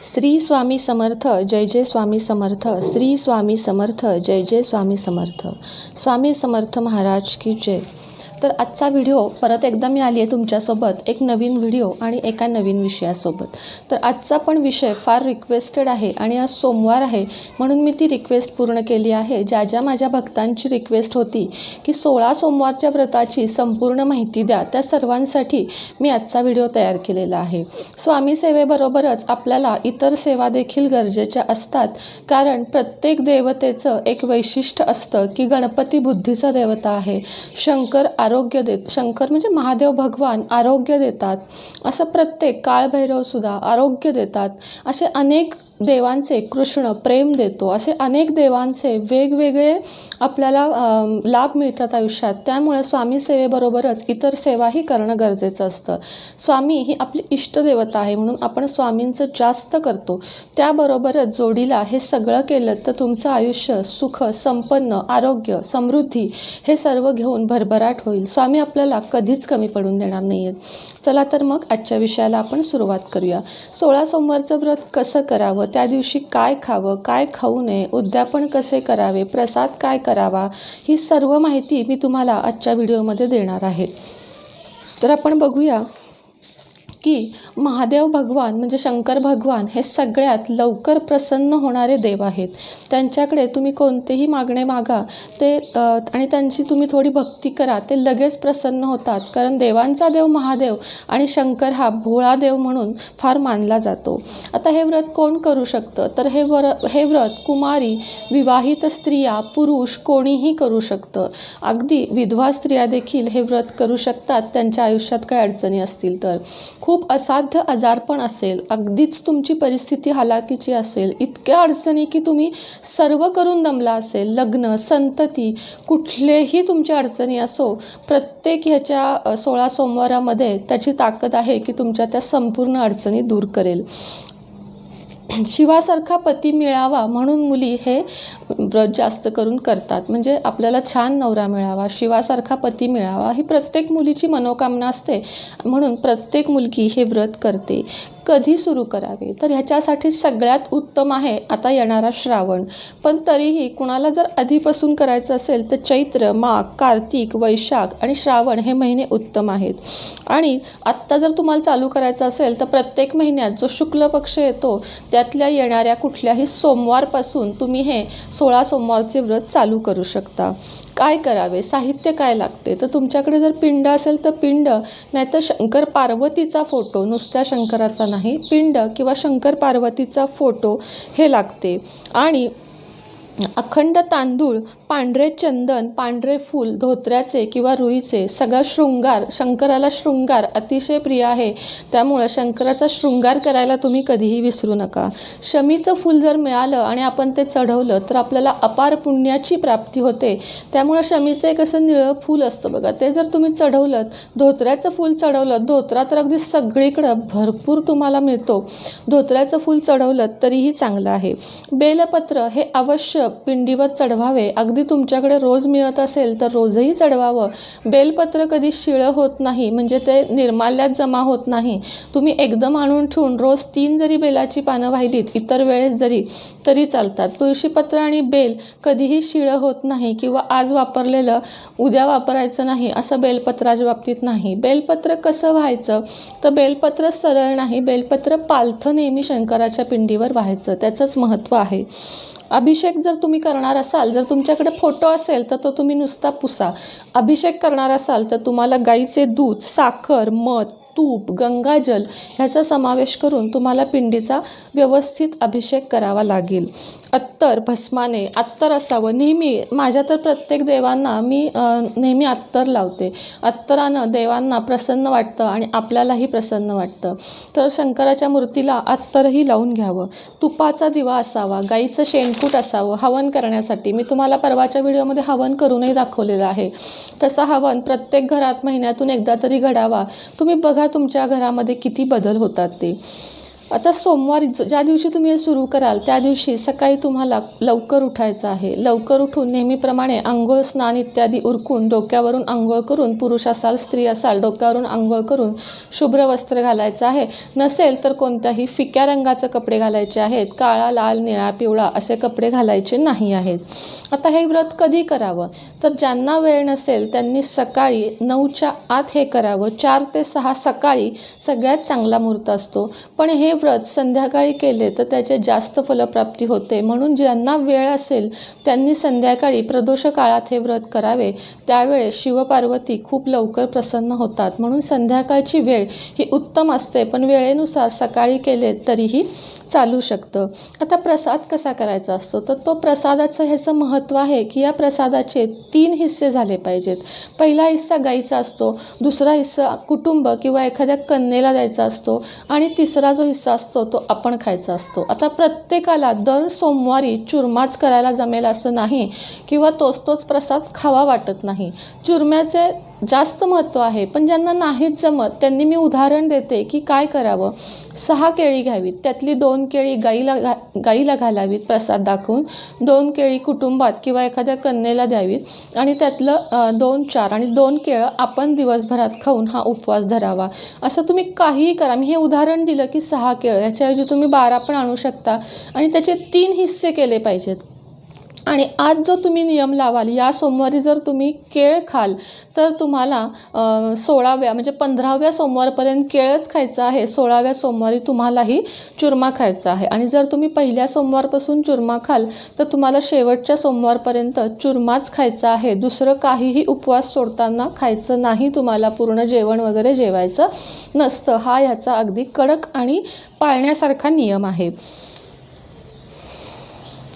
श्री स्वामी समर्थ, जय जय स्वामी समर्थ। श्री स्वामी समर्थ, जय जय स्वामी समर्थ। स्वामी समर्थ महाराज की जय। तर आजचा व्हिडिओ परत एकदा मी आली आहे तुमच्यासोबत एक नवीन व्हिडिओ आणि एका नवीन विषयासोबत। तर आजचा पण विषय फार रिक्वेस्टेड आहे आणि आज सोमवार आहे म्हणून मी ती रिक्वेस्ट पूर्ण केली आहे। ज्या माझ्या भक्तांची रिक्वेस्ट होती की 16 सोमवारच्या व्रताची संपूर्ण माहिती द्या, त्या सर्वांसाठी मी आजचा व्हिडिओ तयार केलेला आहे। स्वामी सेवेबरोबरच आपल्याला इतर सेवा देखील गरजेच्या असतात, कारण प्रत्येक देवतेचं एक वैशिष्ट्य असतं की गणपती बुद्धीचा देवता आहे, शंकर आरोग्य देत, शंकर म्हणजे महादेव भगवान आरोग्य देतात, असं प्रत्येक काळभैरव सुद्धा आरोग्य देतात। असे अनेक देवांचे, कृष्ण प्रेम देतो, असे अनेक देवांचे वेगवेगळे आपल्याला लाभ मिळतात आयुष्यात। त्यामुळे स्वामी सेवेबरोबरच इतर सेवाही करणं गरजेचं असतं। स्वामी ही आपली इष्टदेवता आहे म्हणून आपण स्वामींचं जास्त करतो, त्याबरोबरच जोडीला हे सगळं केलं तर तुमचं आयुष्य सुख, संपन्न, आरोग्य, समृद्धी हे सर्व घेऊन भरभराट होईल। स्वामी आपल्याला कधीच कमी पडून देणार नाही आहेत। चला तर मग आजच्या विषयाला आपण सुरुवात करूया। 16 सोमवारचं व्रत कसं करावं, त्या दिवशी काय खावं, काय खाऊ नये, उद्यापन कसे करावे, प्रसाद काय करावा, ही सर्व माहिती मी तुम्हाला आजच्या व्हिडिओमध्ये देणार आहे। तर आपण बघूया की महादेव भगवान म्हणजे शंकर भगवान हे सगळ्यात लवकर प्रसन्न होणारे देव आहेत। त्यांच्याकडे तुम्ही कोणतेही मागणे मागा ते आणि त्यांची तुम्ही थोडी भक्ती करा, ते लगेच प्रसन्न होतात, कारण देवांचा देव महादेव आणि शंकर हा भोळा देव म्हणून फार मानला जातो। आता हे व्रत कोण करू शकतं, तर हे व्रत कुमारी, विवाहित स्त्रिया, पुरुष कोणीही करू शकतं। अगदी विधवा स्त्रिया देखील हे व्रत करू शकतात, त्यांच्या आयुष्यात काही अडचणी असतील तर। खूप असाध्य आजारपण असेल, अगदीच तुमची परिस्थिती हालाकीची असेल, इतक्या अडचणी की तुम्ही सर्व करून दमला असेल, लग्न, संतती, कुठलेही तुमच्या अडचणी असो, प्रत्येक ह्याच्या 16 सोमवारामध्ये त्याची ताकद आहे की तुमच्या त्या संपूर्ण अडचणी दूर करेल। शिवासारखा पती मिळावा म्हणून मुली हे व्रत जास्त करून करतात, म्हणजे आपल्याला छान नवरा मिळावा, शिवासारखा पती मिळावा ही प्रत्येक मुलीची मनोकामना असते, म्हणून प्रत्येक मुलगी हे व्रत करते। कधी सुरू करावे, तर ह्याच्यासाठी सगळ्यात उत्तम आहे आता येणारा श्रावण, पण तरीही कुणाला जर आधीपासून करायचं असेल तर चैत्र, माघ, कार्तिक, वैशाख आणि श्रावण हे महिने उत्तम आहेत। आणि आत्ता जर तुम्हाला चालू करायचं असेल तर प्रत्येक महिन्यात जो शुक्ल पक्ष येतो त्यातल्या येणाऱ्या कुठल्याही सोमवारपासून तुम्ही हे 16 सोमवारचे व्रत चालू करू शकता। काय करावे, साहित्य काय लागते, तर तुमच्याकडे जर पिंड असेल तर पिंड, नाहीतर शंकर पार्वतीचा फोटो, नुसत्या शंकराचा नाही, पिंड किंवा शंकर पार्वतीचा फोटो हे लागते। आणि अखंड तांदूळ, पांढरे चंदन, पांढरे फूल, धोत्र्याचे किंवा रुईचे, सगळा शृंगार, शंकराला शृंगार अतिशय प्रिय आहे, त्यामुळे शंकराचा शृंगार करायला तुम्ही कधीही विसरू नका। शमीचं फूल जर मिळालं आणि आपण ते चढवलं तर आपल्याला अपार पुण्याची प्राप्ती होते, त्यामुळे शमीचं एक असं निळं फूल असतं बघा, ते जर तुम्ही चढवलं, धोत्र्याचं फूल चढवलं, धोत्रा तर अगदी सगळीकडं भरपूर तुम्हाला मिळतो, धोत्र्याचं फूल चढवलं तरीही चांगलं आहे। बेलपत्र हे अवश्य पिंडीवर चढवावे, अगदी तुमच्याकडे रोज मिळत असेल तर रोजही चढवावं। बेलपत्र कधी शिळं होत नाही, म्हणजे ते निर्माल्यात जमा होत नाही, तुम्ही एकदम आणून ठेवून रोज 3 जरी बेलाची पानं वाहिलीत इतर वेळेस तरी चालतात। तुळशीपत्र आणि बेल कधीही शिळं होत नाही, किंवा आज वापरलेलं उद्या वापरायचं नाही असं बेलपत्राच्या बाबतीत नाही। बेलपत्र कसं व्हायचं, तर बेलपत्र सरळ नाही, बेलपत्र पालथं नेहमी शंकराच्या पिंडीवर व्हायचं, त्याचंच महत्त्व आहे। अभिषेक जर तुम्ही करणार असाल, जर तुमच्याकडे फोटो असेल तर तो तुम्ही नुसता पुसा। अभिषेक करणार असाल तर तुम्हाला गाईचे दूध, साखर, मध, तूप, गंगाजल ह्याचा समावेश करून तुम्हाला पिंडीचा व्यवस्थित अभिषेक करावा लागेल। अत्तर, भस्माने, अत्तर असावं नेहमी। माझ्या तर प्रत्येक देवांना मी नेहमी अत्तर लावते, अत्तरानं देवांना प्रसन्न वाटतं आणि आपल्यालाही प्रसन्न वाटतं, तर शंकराच्या मूर्तीला अत्तरही लावून घ्यावं। तुपाचा दिवा असावा, गाईचं शेणकूट असावं हवन करण्यासाठी, मी तुम्हाला परवाच्या व्हिडिओमध्ये हवन करूनही दाखवलेलं आहे, तसा हवन प्रत्येक घरात महिन्यातून एकदा तरी घडावा। तुम्ही बघा तुमच्या घरामध्ये किती बदल होतात ते। आता सोमवारी ज्या दिवशी तुम्ही हे सुरू कराल त्या दिवशी सकाळी तुम्हाला लवकर उठायचं आहे. लवकर उठून नेहमीप्रमाणे अंघोळ स्नान इत्यादी उरकून डोक्यावरून अंघोळ करून, पुरुष असाल स्त्री असाल डोक्यावरून अंघोळ करून शुभ्र वस्त्र घालायचं आहे. नसेल तर कोणत्याही फिक्या रंगाचे कपडे घालायचे आहेत. काळा, लाल, निळा, पिवळा असे कपडे घालायचे नाही आहेत. आता हे व्रत कधी करावं तर ज्यांना वेळ नसेल त्यांनी सकाळी 9च्या आत हे करावं. 4 ते 6 सकाळी सगळ्यात चांगला मुहूर्त असतो. पण हे व्रत संध्याकाळी केले तर त्याचे जास्त फलप्राप्ती होते. म्हणून ज्यांना वेळ असेल त्यांनी संध्याकाळी प्रदोष काळात हे व्रत करावे. त्यावेळेस शिवपार्वती खूप लवकर प्रसन्न होतात. म्हणून संध्याकाळची वेळ ही उत्तम असते, पण वेळेनुसार सकाळी केले तरीही चालू शकतं. आता प्रसाद कसा करायचा असतो तर तो प्रसादाचं ह्याचं महत्त्व आहे की या प्रसादाचे 3 हिस्से झाले पाहिजेत. पहिला हिस्सा गाईचा असतो, दुसरा हिस्सा कुटुंब किंवा एखाद्या कन्येला द्यायचा असतो आणि तिसरा जो हिस्सा असतो तो आपण खायचा असतो. आता प्रत्येकाला दर सोमवारी चुरमाच करायला जमेल असं नाही किंवा तोच प्रसाद खावा वाटत नाही. चुरम्याचे जास्त महत्त्व आहे, पण ज्यांना नाहीच जमत त्यांनी मी उदाहरण देते की काय करावं. 6 केळी घ्यावीत, त्यातली 2 केळी गाईला घालावीत प्रसाद दाखवून, 2 केळी कुटुंबात किंवा एखाद्या कन्येला द्यावीत आणि त्यातलं 2 4 आणि 2 केळं आपण दिवसभरात खाऊन हा उपवास धरावा. असं तुम्ही काहीही करा. मी हे उदाहरण दिलं की 6 केळं, याच्याऐवजी तुम्ही 12 पण आणू शकता आणि त्याचे 3 हिस्से केले पाहिजेत. आणि आज जो तुम्ही नियम लावाल, या सोमवारी जर तुम्ही केळ खाल तर तुम्हाला 16व्या म्हणजे 15व्या सोमवारपर्यंत केळच खायचं आहे. 16व्या सोमवारी तुम्हालाही चुरमा खायचा आहे. आणि जर तुम्ही पहिल्या सोमवारपासून चुरमा खाल तर तुम्हाला शेवटच्या सोमवारपर्यंत चुरमाच खायचा आहे. दुसरं काहीही उपवास सोडताना खायचं नाही. तुम्हाला पूर्ण जेवण वगैरे जेवायचं नसतं. हा ह्याचा अगदी कडक आणि पाळण्यासारखा नियम आहे.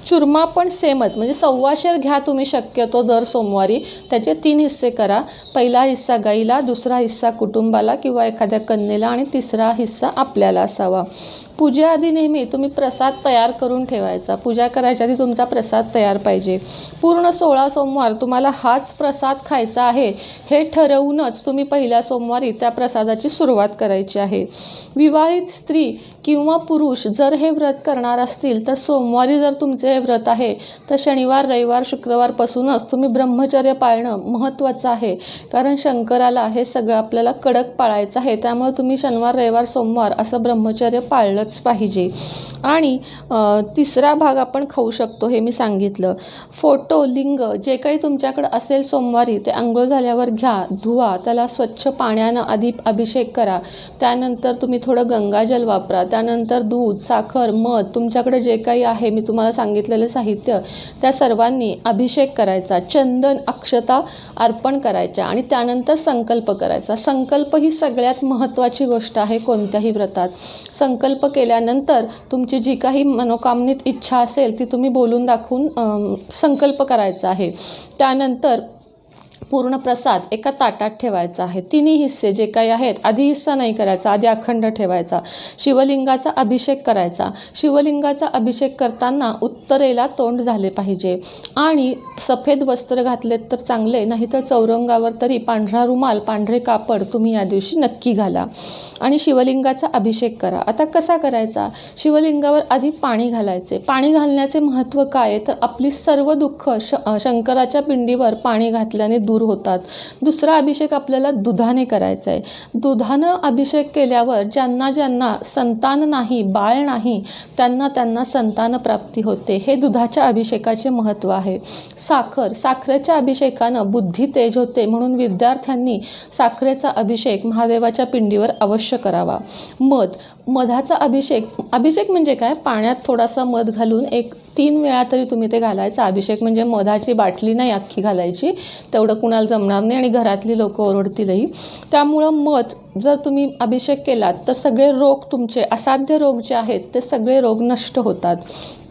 चुरमा पण सेमच, म्हणजे 1.25 घ्या तुम्ही शक्यतो दर सोमवारी. त्याचे 3 हिस्से करा. पहिला हिस्सा गाईला, दुसरा हिस्सा कुटुंबाला किंवा एखाद्या कन्येला आणि तिसरा हिस्सा आपल्याला असावा. पूजेआधी नेहमी तुम्ही प्रसाद तयार करून ठेवायचा. पूजा करायच्या आधी तुमचा प्रसाद तयार पाहिजे. पूर्ण 16 सोमवार तुम्हाला हाच प्रसाद खायचा आहे हे ठरवूनच तुम्ही पहिल्या सोमवारी त्या प्रसादाची सुरुवात करायची आहे. विवाहित स्त्री किंवा पुरुष जर हे व्रत करणार असतील तर सोमवारी जर तुमचे हे व्रत आहे तर शनिवार, रविवार, शुक्रवारपासूनच तुम्ही ब्रह्मचर्य पाळणं महत्त्वाचं आहे. कारण शंकराला हे सगळं आपल्याला कडक पाळायचं आहे. त्यामुळे तुम्ही शनिवार, रविवार, सोमवार असं ब्रह्मचर्य पाळलंच पाहिजे. आणि तिसरा भाग आपण खाऊ शकतो हे मी सांगितलं. फोटो, लिंग जे काही तुमच्याकडे असेल सोमवारी ते अंघोळ झाल्यावर घ्या, धुवा, त्याला स्वच्छ पाण्यानं आधी अभिषेक करा. त्यानंतर तुम्ही थोडं गंगाजल वापरा. त्यानंतर दूध, साखर, मध तुमच्याकडे जे काही आहे मी तुम्हाला सांगितलेलं साहित्य त्या सर्वांनी अभिषेक करायचा. चंदन, अक्षता अर्पण करायच्या आणि त्यानंतर संकल्प करायचा. संकल्प ही सगळ्यात महत्त्वाची गोष्ट आहे कोणत्याही व्रतात. संकल्प केल्यानंतर तुमची जी काही मनोकामनीत इच्छा असेल ती तुम्ही बोलून दाखवून संकल्प करायचा आहे. त्यानंतर पूर्ण प्रसाद एका ताटात ठेवायचा आहे. 3 हिस्से जे काही आहेत, आधी हिस्सा नाही करायचा, आधी अखंड ठेवायचा. शिवलिंगाचा अभिषेक करायचा. शिवलिंगाचा अभिषेक करताना उत्तरेला तोंड झाले पाहिजे आणि सफेद वस्त्र घातलेत तर चांगले, नाहीतर चौरंगावर तरी पांढरा रुमाल, पांढरे कापड तुम्ही या दिवशी नक्की घाला आणि शिवलिंगाचा अभिषेक करा. आता कसा करायचा? शिवलिंगावर आधी पाणी घालायचे. पाणी घालण्याचे महत्त्व काय तर आपली सर्व दुःख शंकराच्या पिंडीवर पाणी घातल्याने दूर होतात. दुसरा अभिषेक आपल्याला दुधाने करायचा आहे. दुधानं अभिषेक केल्यावर ज्यांना संतान नाही, बाळ नाही, त्यांना संतान प्राप्ती होते. हे दुधाच्या अभिषेकाचे महत्त्व आहे. साखरेच्या अभिषेकानं बुद्धी तेज होते. म्हणून विद्यार्थ्यांनी साखरेचा अभिषेक महादेवाच्या पिंडीवर अवश्य करावा. मधाचा अभिषेक म्हणजे काय? पाण्यात थोडासा मध घालून 3 वेळा तरी तुम्ही ते घालायचा. अभिषेक म्हणजे मधाची बाटली नाही अख्खी घालायची, तेवढं कुणाला जमणार नाही आणि घरातली लोक ओरडतीलही. त्यामुळं मध जर तुम्ही अभिषेक केलात तर सगळे रोग, तुमचे असाध्य रोग जे आहेत ते सगळे रोग नष्ट होतात.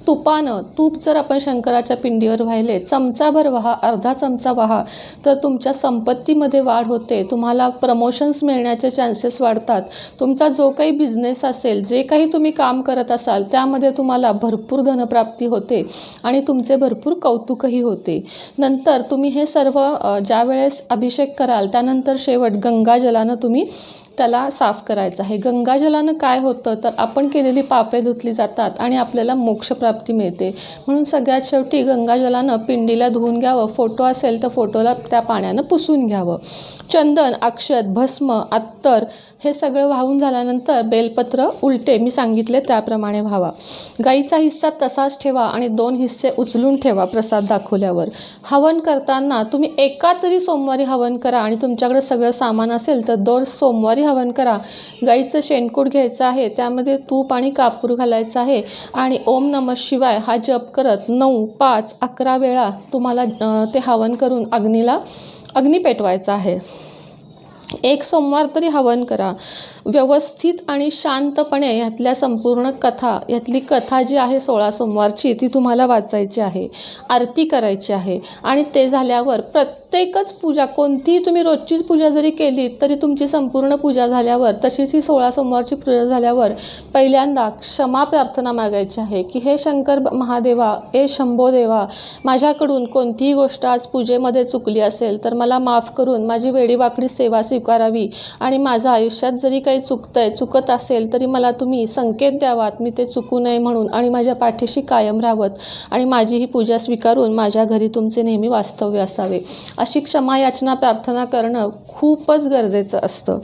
तूप जर आपण शंकराच्या पिंडीवर वाहिले, चमचाभर वहा, अर्धा चमचा वहा, तर तुमच्या संपत्तीमध्ये वाढ होते. तुम्हाला प्रमोशन्स मिळण्याचे चान्सेस वाढतात. तुमचा जो काही बिझनेस असेल, जे काही तुम्ही काम करत असाल त्यामध्ये तुम्हाला भरपूर धनप्राप्ती होते आणि तुमचे भरपूर कौतुकही होते. नंतर तुम्ही हे सर्व ज्या वेळेस अभिषेक कराल त्यानंतर शेवट गंगाजलानं तुम्ही त्याला साफ करायचं आहे. गंगाजलानं काय होतं तर आपण केलेली पापे धुतली जातात आणि आपल्याला मोक्षप्राप्ती मिळते. म्हणून सगळ्यात शेवटी गंगाजलानं पिंडीला धुवून घ्यावं. फोटो असेल तर फोटोला त्या पाण्यानं पुसून घ्यावं. चंदन, अक्षत, भस्म, अत्तर हे सगळं वाहून झाल्यानंतर बेलपत्र उलटे मी सांगितले त्याप्रमाणे व्हावा. गाईचा हिस्सा तसाच ठेवा आणि 2 हिस्से उचलून ठेवा प्रसाद दाखवल्यावर. हवन करताना तुम्ही एका तरी सोमवारी हवन करा आणि तुमच्याकडे सगळं सामान असेल तर 2 सोमवारी हवन करा. गाईचं शेणकूट घ्यायचं आहे, त्यामध्ये तूप आणि कापूर घालायचं आहे आणि ओम नमः शिवाय हा जप करत 9, 5, 11 वेळा तुम्हाला ते हवन करून अग्नी पेटवायचा आहे. 1 सोमवार तरी हवन करा. व्यवस्थित आणि शांतपणे यातली कथा जी आहे 16 सोमवारची ती तुम्हाला वाचायची आहे. आरती करायची आहे आणि ते झाल्यावर प्रत्येकच पूजा, कोणतीही तुम्ही रोजचीच पूजा जरी केली तरी तुमची संपूर्ण पूजा झाल्यावर, तशीच ही 16 सोमवारची पूजा झाल्यावर पहिल्यांदा क्षमा प्रार्थना मागायची आहे की हे शंकर महादेवा, हे शंभो देवा, माझ्याकडून कोणतीही गोष्ट आज पूजेमध्ये चुकली असेल तर मला माफ करून माझी वेडीवाकडी सेवा स्वीकारावी आणि माझं आयुष्यात जरी काही चुकत असेल तरी मला तुम्ही संकेत द्यावात, मी ते चुकू नये म्हणून, आणि माझ्या पाठीशी कायम राहावत आणि माझी ही पूजा स्वीकारून माझ्या घरी तुमचे नेहमी वास्तव्य असावे. अशी क्षमा याचना प्रार्थना करणं खूपच गरजेचं असतं.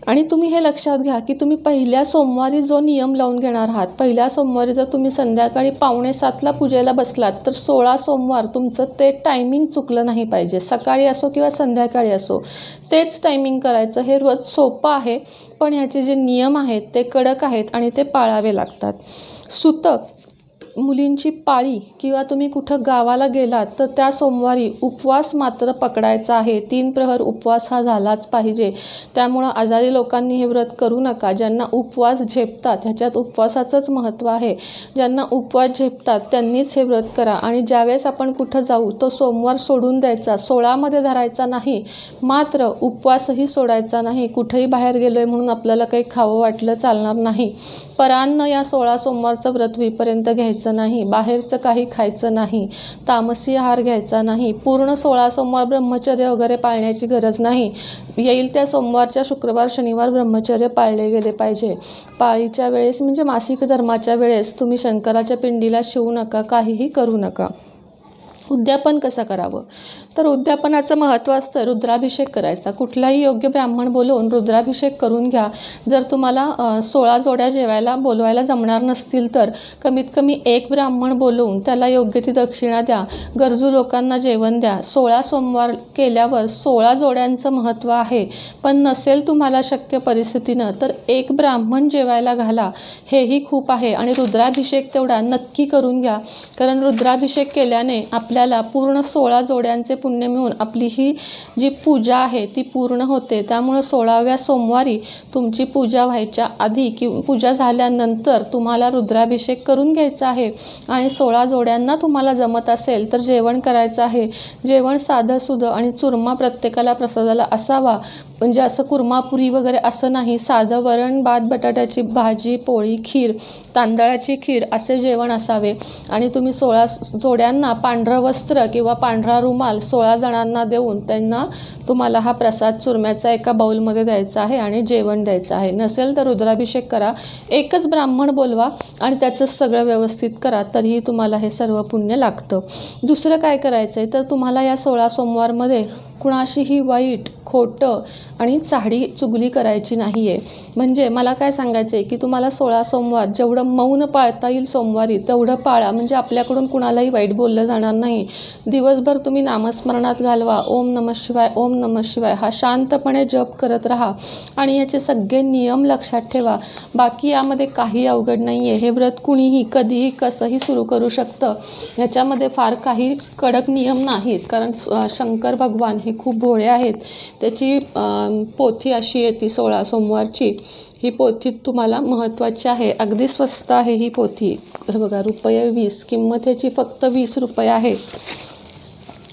आणि तुम्ही हे लक्षात घ्या की तुम्ही पहिल्या सोमवारी जो नियम लावून घेणार आहात, पहिल्या सोमवारी जर तुम्ही संध्याकाळी 6:45ला पूजेला बसलात तर 16 सोमवार तुमचं ते टायमिंग चुकलं नाही पाहिजे. सकाळी असो किंवा संध्याकाळी असो तेच टायमिंग करायचं. हे रोज सोपं आहे, पण ह्याचे जे नियम आहेत ते कडक आहेत आणि ते पाळावे लागतात. सुतक, मुलींची पाळी किंवा तुम्ही कुठं गावाला गेलात तर त्या सोमवारी उपवास मात्र पकडायचा आहे. 3 प्रहर उपवास हा झालाच पाहिजे. त्यामुळं आजारी लोकांनी हे व्रत करू नका. ज्यांना उपवास झेपतात, ह्याच्यात उपवासाचंच महत्त्व आहे, ज्यांना उपवास झेपतात त्यांनीच हे व्रत करा. आणि ज्यावेळेस आपण कुठं जाऊ तो सोमवार सोडून द्यायचा, 16मध्ये धरायचा नाही, मात्र उपवासही सोडायचा नाही. कुठेही बाहेर गेलो आहे म्हणून आपल्याला काही खावं वाटलं चालणार नाही. परान्न या 16 सोमवारचं व्रत होईपर्यंत घ्यायचं नाही. बाहेरचं काही खायचं नाही. तामसी आहार घ्यायचा नाही. पूर्ण 16 सोमवार ब्रह्मचर्य वगैरे पाळण्याची गरज नाही. येईल त्या सोमवारच्या शुक्रवार, शनिवार ब्रह्मचर्य पाळले गेले पाहिजे. पाळीच्या वेळेस म्हणजे मासिक धर्माच्या वेळेस तुम्ही शंकराच्या पिंडीला शिवू नका, काहीही करू नका. उद्यापन कसं करावं तर उद्यापनाचं महत्त्व असतं रुद्राभिषेक करायचा. कुठलाही योग्य ब्राह्मण बोलवून रुद्राभिषेक करून घ्या. जर तुम्हाला 16 जोड्या जेवायला बोलवायला जमणार नसतील तर कमीत कमी 1 ब्राह्मण बोलवून त्याला योग्य ती दक्षिणा द्या. गरजू लोकांना जेवण द्या. 16 सोमवार केल्यावर 16 जोड्यांचं महत्त्व आहे. पण नसेल तुम्हाला शक्य परिस्थितीनं तर 1 ब्राह्मण जेवायला घाला, हेही खूप आहे. आणि रुद्राभिषेक तेवढा नक्की करून घ्या, कारण रुद्राभिषेक केल्याने आपल्याला पूर्ण 16 जोड्यांचे पुण्य मिळून आपली ही जी पूजा आहे ती पूर्ण होते. त्यामुळं 16व्या सोमवारी तुमची पूजा व्हायच्या आधी किंवा पूजा झाल्यानंतर तुम्हाला रुद्राभिषेक करून घ्यायचा आहे. आणि 16 जोड्यांना तुम्हाला जमत असेल तर जेवण करायचं आहे. जेवण साधंसुधं आणि चुरमा प्रत्येकाला प्रसादाला असावा. म्हणजे असं कुर्मापुरी वगैरे असं नाही, साधं वरण भात, बटाट्याची भाजी, पोळी, खीर, तांदळाची खीर असे जेवण असावे. आणि तुम्ही 16 जोड्यांना पांढरं वस्त्र किंवा पांढरा रुमाल 16 जणांना देऊन त्यांना तुम्हाला हा प्रसाद चुरम्याचा एका बाउलमध्ये द्यायचा आहे आणि जेवण द्यायचं आहे. नसेल तर रुद्राभिषेक करा, 1च ब्राह्मण बोलवा आणि त्याचं सगळं व्यवस्थित करा, तरीही तुम्हाला हे सर्व पुण्य लागतं. दुसरं काय करायचं आहे तर तुम्हाला या 16 सोमवारमध्ये कुणाशीही वाईट, खोटं आणि चाडी चुगली करायची नाही आहे. म्हणजे मला काय सांगायचं आहे की तुम्हाला 16 सोमवार जेवढं मौन पाळता येईल सोमवारी तेवढं पाळा. म्हणजे आपल्याकडून कुणालाही वाईट बोललं जाणार नाही. दिवसभर तुम्ही नामस्मरणात घालवा. ओम नमः शिवाय, ओम नमः शिवाय हा शांतपणे जप करत राहा आणि याचे सगळे नियम लक्षात ठेवा. बाकी यामध्ये काही अवघड नाही आहे. हे व्रत कुणीही कधीही कसंही सुरू करू शकतं. ह्याच्यामध्ये फार काही कडक नियम नाहीत, कारण शंकर भगवान हे खूप भोळे आहेत. त्याची पोथी अशी आहे ती 16 सोमवारची. ही पोथी तुम्हाला महत्त्वाची आहे. अगदी स्वस्त आहे ही पोथी. बघा, ₹20, किंमत ह्याची फक्त ₹20 आहे.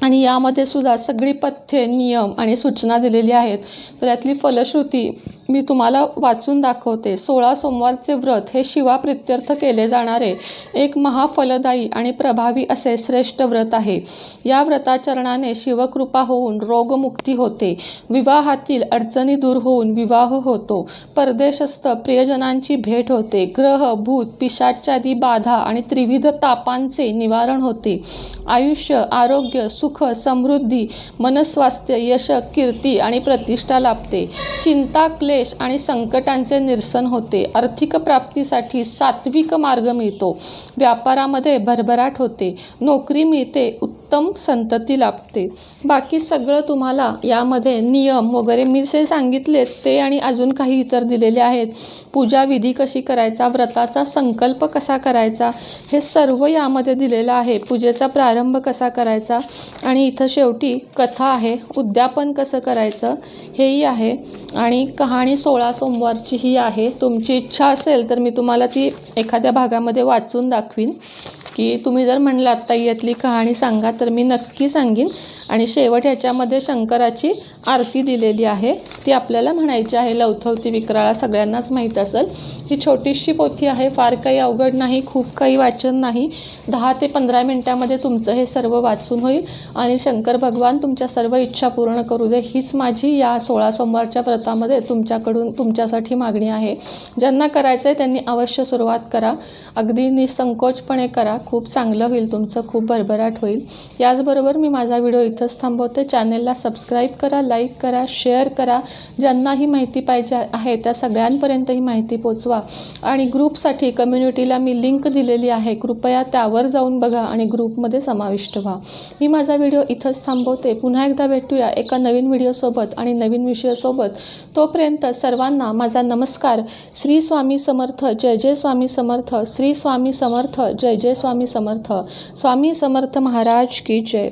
आणि यामध्ये सुद्धा सगळी पथ्ये, नियम आणि सूचना दिलेली आहेत. तर यातली फलश्रुती मी तुम्हाला वाचून दाखवते. 16 सोमवारचे व्रत हे शिवाप्रित्यर्थ केले जाणारे एक महाफलदायी आणि प्रभावी असे श्रेष्ठ व्रत आहे. या व्रताचरणाने शिवकृपा होऊन रोगमुक्ती होते, विवाहातील अडचणी दूर होऊन विवाह होतो, परदेशस्थ प्रियजनांची भेट होते, ग्रह भूत पिशाचादी बाधा आणि त्रिविध तापांचे निवारण होते, आयुष्य आरोग्य सुख समृद्धी मनस्वास्थ्य यश कीर्ती आणि प्रतिष्ठा लाभते, चिंता क्लेश आणि संकटांचे निरसन होते, आर्थिक प्राप्तीसाठी सात्विक मार्ग मिळतो, व्यापारामध्ये भरभराट होते, नोकरी मिळते, उत्तम संतती लाभते. बाकी सगळं तुम्हाला यामध्ये नियम वगैरे मी जे सांगितले ते आणि अजून काही इतर दिलेले आहेत. पूजा विधी कशी करायचा, व्रताचा संकल्प कसा करायचा, हे सर्व यामध्ये दिलेलं आहे. पूजेचा प्रारंभ कसा करायचा आणि इथं शेवटी कथा आहे, उद्यापन कसं करायचं हेही आहे आणि कहाणी 16 सोमवारची ही आहे. तुमची इच्छा असेल तर मी तुम्हाला ती एखाद्या भागामध्ये वाचून दाखवीन की तुम्ही जर म्हणलात ताई यातली कहाणी सांगा तर मी नक्की सांगीन. आणि शेवट ह्याच्यामध्ये शंकराची आरती दिलेली आहे, ती आपल्याला म्हणायची आहे. लवथवती विक्राळा सगळ्यांनाच माहीत असेल. ही छोटीशी पोथी आहे, फार काही अवघड नाही, खूप काही वाचन नाही. 10 ते 15 मिनटामध्ये तुमचं हे सर्व वाचून होईल आणि शंकर भगवान तुमच्या सर्व इच्छा पूर्ण करू दे, हीच माझी या 16 सोमवारच्या व्रतामध्ये तुमच्यासाठी मागणी आहे. ज्यांना करायचं आहे त्यांनी अवश्य सुरुवात करा, अगदी निसंकोचपणे करा, खूप चांगलं होईल, तुमचं खूप भरभराट होईल. याचबरोबर मी माझा व्हिडिओ इथंच थांबवते. चॅनेलला सबस्क्राईब करा, लाईक करा, शेअर करा. ज्यांना ही माहिती पाहिजे आहे त्या सगळ्यांपर्यंत ही माहिती पोचवा. आणि ग्रुपसाठी कम्युनिटीला मी लिंक दिलेली आहे, कृपया त्यावर जाऊन बघा आणि ग्रुपमध्ये समाविष्ट व्हा. मी माझा व्हिडिओ इथंच थांबवते. पुन्हा एकदा भेटूया एका नवीन व्हिडिओसोबत आणि नवीन विषयासोबत. तोपर्यंत सर्वांना माझा नमस्कार. श्री स्वामी समर्थ, जय जय स्वामी समर्थ. श्री स्वामी समर्थ, जय जय स्वामी समर्थ. स्वामी समर्थ महाराज की जय.